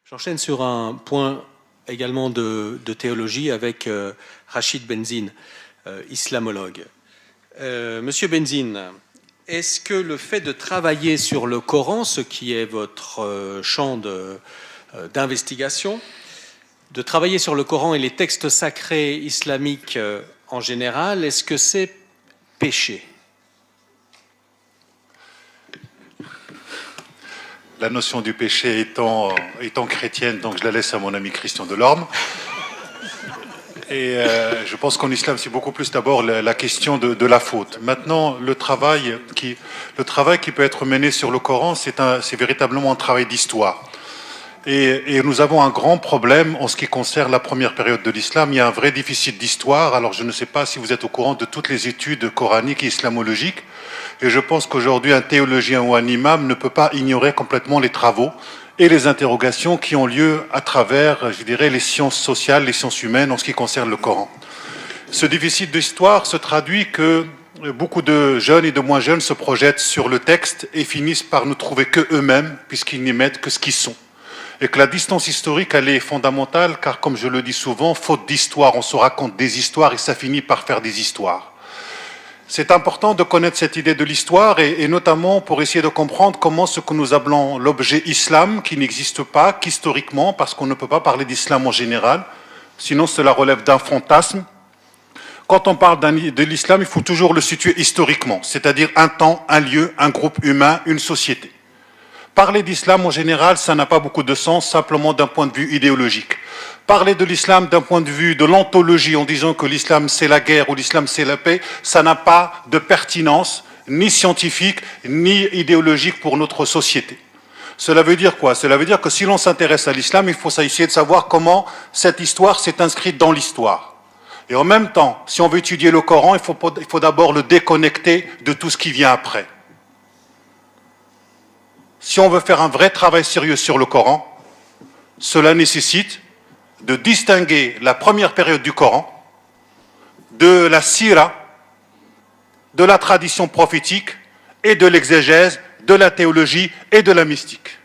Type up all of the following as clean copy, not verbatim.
J'enchaîne sur un point également de théologie avec Rachid Benzine, islamologue. Monsieur Benzine, est-ce que le fait de travailler sur le Coran, ce qui est votre champ d'investigation, de travailler sur le Coran et les textes sacrés islamiques en général, est-ce que c'est péché ? La notion du péché étant chrétienne, donc je la laisse à mon ami Christian Delorme. Et je pense qu'en islam, c'est beaucoup plus d'abord la question de la faute. Maintenant, le travail qui peut être mené sur le Coran, c'est véritablement un travail d'histoire. Et nous avons un grand problème en ce qui concerne la première période de l'islam. Il y a un vrai déficit d'histoire. Alors je ne sais pas si vous êtes au courant de toutes les études coraniques et islamologiques. Et je pense qu'aujourd'hui, un théologien ou un imam ne peut pas ignorer complètement les travaux et les interrogations qui ont lieu à travers, je dirais, les sciences sociales, les sciences humaines en ce qui concerne le Coran. Ce déficit d'histoire se traduit que beaucoup de jeunes et de moins jeunes se projettent sur le texte et finissent par ne trouver que eux-mêmes, puisqu'ils n'y mettent que ce qu'ils sont. Et que la distance historique, elle est fondamentale, car comme je le dis souvent, faute d'histoire, on se raconte des histoires et ça finit par faire des histoires. C'est important de connaître cette idée de l'histoire et notamment pour essayer de comprendre comment ce que nous appelons l'objet islam, qui n'existe pas qu'historiquement, parce qu'on ne peut pas parler d'islam en général, sinon cela relève d'un fantasme. Quand on parle de l'islam, il faut toujours le situer historiquement, c'est-à-dire un temps, un lieu, un groupe humain, une société. Parler d'islam en général, ça n'a pas beaucoup de sens, simplement d'un point de vue idéologique. Parler de l'islam d'un point de vue de l'ontologie en disant que l'islam c'est la guerre ou l'islam c'est la paix, ça n'a pas de pertinence ni scientifique ni idéologique pour notre société. Cela veut dire quoi? Cela veut dire que si l'on s'intéresse à l'islam, il faut essayer de savoir comment cette histoire s'est inscrite dans l'histoire. Et en même temps, si on veut étudier le Coran, il faut d'abord le déconnecter de tout ce qui vient après. Si on veut faire un vrai travail sérieux sur le Coran, cela nécessite de distinguer la première période du Coran de la sira, de la tradition prophétique et de l'exégèse, de la théologie et de la mystique.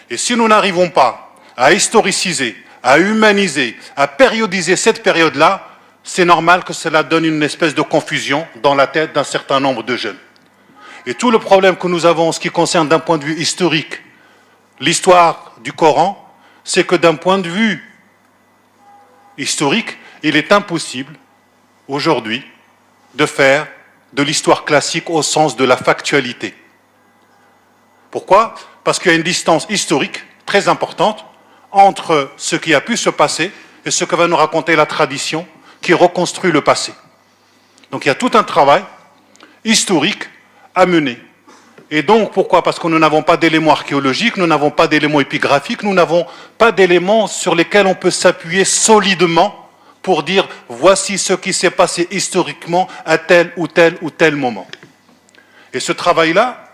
Et si nous n'arrivons pas à historiciser, à humaniser, à périodiser cette période-là, c'est normal que cela donne une espèce de confusion dans la tête d'un certain nombre de jeunes. Et tout le problème que nous avons en ce qui concerne d'un point de vue historique, l'histoire du Coran, c'est que d'un point de vue historique, il est impossible aujourd'hui de faire de l'histoire classique au sens de la factualité. Pourquoi? Parce qu'il y a une distance historique très importante entre ce qui a pu se passer et ce que va nous raconter la tradition qui reconstruit le passé. Donc il y a tout un travail historique à mener. Et donc, pourquoi? Parce que nous n'avons pas d'éléments archéologiques, nous n'avons pas d'éléments épigraphiques, nous n'avons pas d'éléments sur lesquels on peut s'appuyer solidement pour dire voici ce qui s'est passé historiquement à tel ou tel moment. Et ce travail-là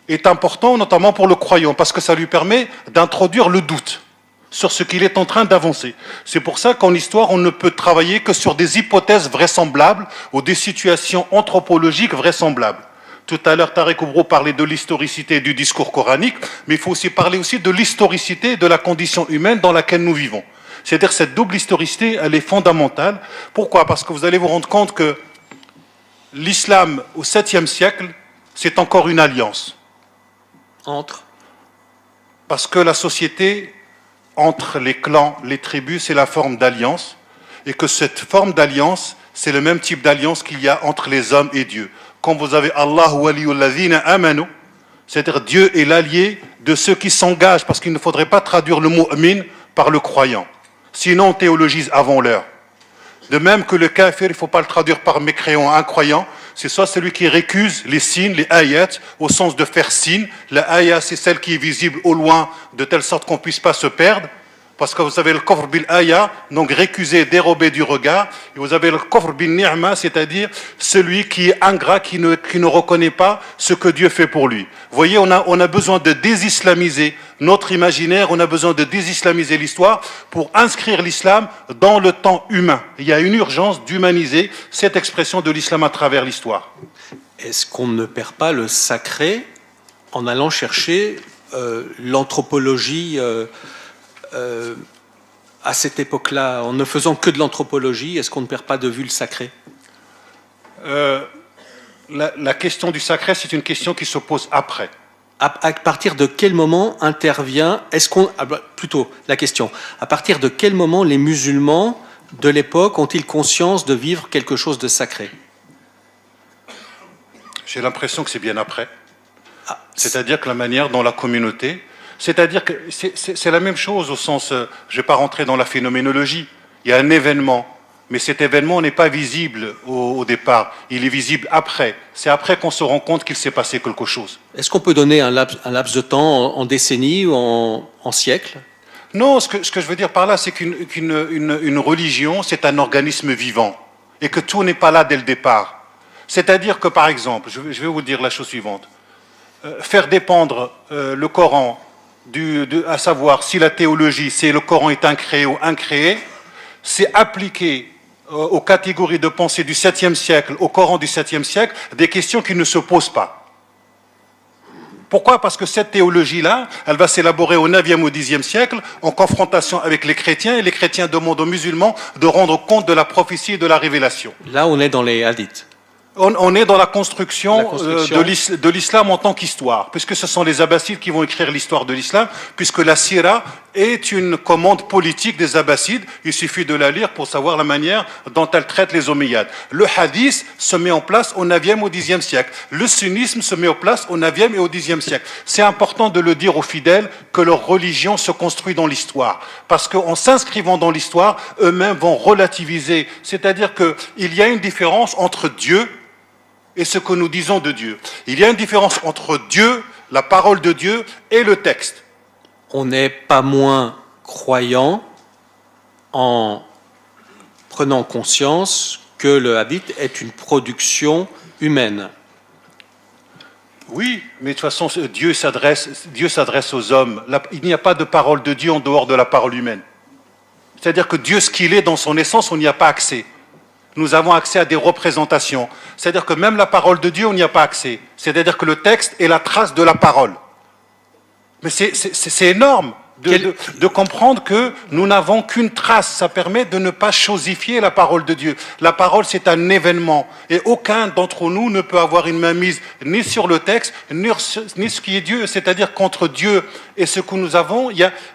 est important, notamment pour le croyant, parce que ça lui permet d'introduire le doute sur ce qu'il est en train d'avancer. C'est pour ça qu'en histoire, on ne peut travailler que sur des hypothèses vraisemblables ou des situations anthropologiques vraisemblables. Tout à l'heure, Tarek Oubro parlait de l'historicité du discours coranique, mais il faut aussi parler aussi de l'historicité de la condition humaine dans laquelle nous vivons. C'est-à-dire cette double historicité, elle est fondamentale. Pourquoi? Parce que vous allez vous rendre compte que l'islam au 7e siècle, c'est encore une alliance. Entre? Parce que la société, entre les clans, les tribus, c'est la forme d'alliance, et que cette forme d'alliance, c'est le même type d'alliance qu'il y a entre les hommes et Dieu. Quand vous avez Allah waliyul ladhina amanu, c'est-à-dire Dieu est l'allié de ceux qui s'engagent, parce qu'il ne faudrait pas traduire le mot mu'min par le croyant. Sinon on théologise avant l'heure. De même que le kafir, il ne faut pas le traduire par mécréant, incroyant, c'est soit celui qui récuse les signes, les ayats, au sens de faire signe. La ayat, c'est celle qui est visible au loin, de telle sorte qu'on ne puisse pas se perdre. Parce que vous avez le kofr bil aya, donc récuser, dérober du regard. Et vous avez le kofr bil ni'ma, c'est-à-dire celui qui est ingrat, qui ne reconnaît pas ce que Dieu fait pour lui. Vous voyez, on a besoin de désislamiser notre imaginaire, on a besoin de désislamiser l'histoire pour inscrire l'islam dans le temps humain. Il y a une urgence d'humaniser cette expression de l'islam à travers l'histoire. Est-ce qu'on ne perd pas le sacré en allant chercher l'anthropologie à cette époque-là, en ne faisant que de l'anthropologie, est-ce qu'on ne perd pas de vue le sacré? La question du sacré, c'est une question qui se pose après. À partir de quel moment intervient, plutôt la question, à partir de quel moment les musulmans de l'époque ont-ils conscience de vivre quelque chose de sacré? J'ai l'impression que c'est bien après. C'est-à-dire que la manière dont la communauté... C'est-à-dire que c'est la même chose au sens... je ne vais pas rentrer dans la phénoménologie. Il y a un événement, mais cet événement n'est pas visible au départ. Il est visible après. C'est après qu'on se rend compte qu'il s'est passé quelque chose. Est-ce qu'on peut donner un laps de temps en décennies ou en siècles? Non, ce que je veux dire par là, c'est qu'une religion, c'est un organisme vivant. Et que tout n'est pas là dès le départ. C'est-à-dire que, par exemple, je vais vous dire la chose suivante. Faire dépendre le Coran, à savoir si la théologie, c'est le Coran est incréé ou incréé, c'est appliquer aux catégories de pensée du 7e siècle, au Coran du 7e siècle, des questions qui ne se posent pas. Pourquoi? Parce que cette théologie-là, elle va s'élaborer au 9e ou 10e siècle en confrontation avec les chrétiens, et les chrétiens demandent aux musulmans de rendre compte de la prophétie et de la révélation. Là, on est dans les hadiths. On est dans la construction de l'islam en tant qu'histoire, puisque ce sont les Abbassides qui vont écrire l'histoire de l'islam, puisque la Sira est une commande politique des Abbassides. Il suffit de la lire pour savoir la manière dont elle traite les Omeyyades. Le hadith se met en place au 9e au 10e siècle. Le sunnisme se met en place au 9e et au 10e siècle. C'est important de le dire aux fidèles que leur religion se construit dans l'histoire, parce qu'en s'inscrivant dans l'histoire, eux-mêmes vont relativiser. C'est-à-dire qu'il y a une différence entre Dieu et ce que nous disons de Dieu. Il y a une différence entre Dieu, la parole de Dieu, et le texte. On n'est pas moins croyant en prenant conscience que le hadith est une production humaine. Oui, mais de toute façon, Dieu s'adresse aux hommes. Il n'y a pas de parole de Dieu en dehors de la parole humaine. C'est-à-dire que Dieu, ce qu'il est dans son essence, on n'y a pas accès. Nous avons accès à des représentations. C'est-à-dire que même la parole de Dieu, on n'y a pas accès. C'est-à-dire que le texte est la trace de la parole. Mais c'est énorme de comprendre que nous n'avons qu'une trace. Ça permet de ne pas chosifier la parole de Dieu. La parole, c'est un événement. Et aucun d'entre nous ne peut avoir une mainmise ni sur le texte, ni ce qui est Dieu. C'est-à-dire qu'entre Dieu et ce que nous avons,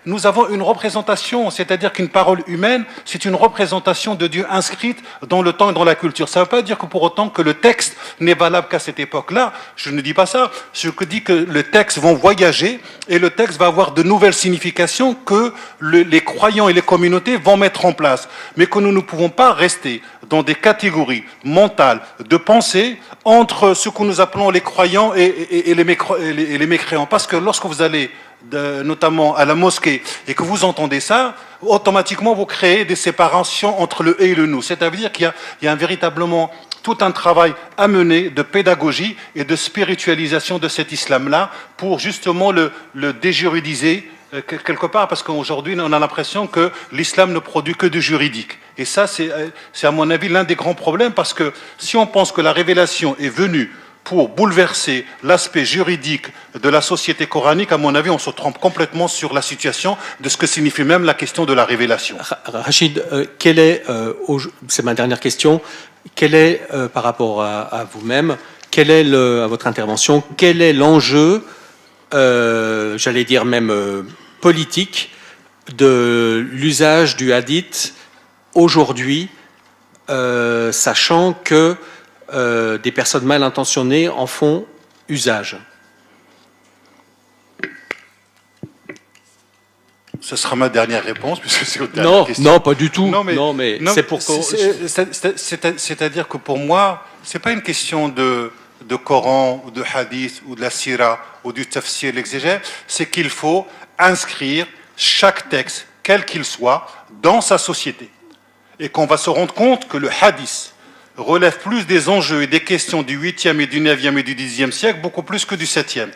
nous avons une représentation. C'est-à-dire qu'une parole humaine, c'est une représentation de Dieu inscrite dans le temps et dans la culture. Ça ne veut pas dire que pour autant que le texte n'est valable qu'à cette époque-là. Je ne dis pas ça. Je dis que le texte va voyager et le texte va avoir de nouvelles significations que les croyants et les communautés vont mettre en place, mais que nous ne pouvons pas rester dans des catégories mentales de pensée entre ce que nous appelons les croyants et les mécréants. Parce que lorsque vous allez notamment à la mosquée et que vous entendez ça, automatiquement vous créez des séparations entre le et le nous. C'est-à-dire qu'il y a véritablement tout un travail à mener de pédagogie et de spiritualisation de cet islam-là pour justement le déjuridiser quelque part, parce qu'aujourd'hui on a l'impression que l'islam ne produit que du juridique. Et ça, c'est à mon avis l'un des grands problèmes, parce que si on pense que la révélation est venue pour bouleverser l'aspect juridique de la société coranique, à mon avis, on se trompe complètement sur la situation de ce que signifie même la question de la révélation. Rachid, c'est ma dernière question, quel est, par rapport à vous-même, à votre intervention, quel est l'enjeu, j'allais dire même politique, de l'usage du hadith aujourd'hui, sachant que des personnes mal intentionnées en font usage? Ce sera ma dernière réponse, puisque c'est votre dernière question. Non, pas du tout. Non, mais c'est pour... C'est-à-dire que pour moi, ce n'est pas une question de Coran, ou de hadith, ou de la sira, ou du tafsir, l'exégèse. C'est qu'il faut inscrire chaque texte, quel qu'il soit, dans sa société. Et qu'on va se rendre compte que le hadith relève plus des enjeux et des questions du 8e et du 9e et du 10e siècle, beaucoup plus que du 7e.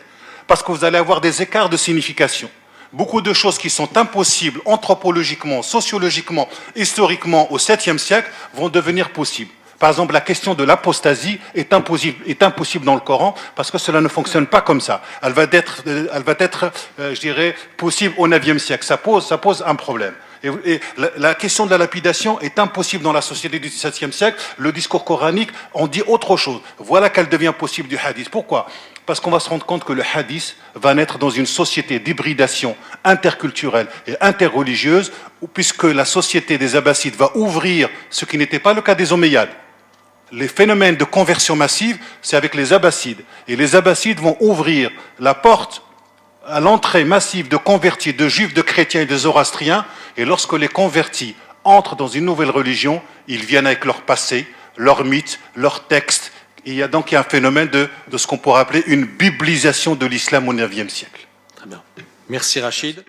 Parce que vous allez avoir des écarts de signification. Beaucoup de choses qui sont impossibles anthropologiquement, sociologiquement, historiquement au 7e siècle vont devenir possibles. Par exemple, la question de l'apostasie est impossible dans le Coran parce que cela ne fonctionne pas comme ça. Elle va être, je dirais, possible au IXe siècle. Ça pose un problème. Et la question de la lapidation est impossible dans la société du XVIIe siècle. Le discours coranique en dit autre chose. Voilà qu'elle devient possible du hadith. Pourquoi ? Parce qu'on va se rendre compte que le hadith va naître dans une société d'hybridation interculturelle et interreligieuse, puisque la société des Abbassides va ouvrir ce qui n'était pas le cas des Omeyyades. Les phénomènes de conversion massive, c'est avec les Abbassides. Et les Abbassides vont ouvrir la porte à l'entrée massive de convertis, de juifs, de chrétiens et de zoroastriens. Et lorsque les convertis entrent dans une nouvelle religion, ils viennent avec leur passé, leurs mythes, leurs textes. Et il y a donc un phénomène de ce qu'on pourrait appeler une biblisation de l'islam au IXe siècle. Très bien. Merci Rachid.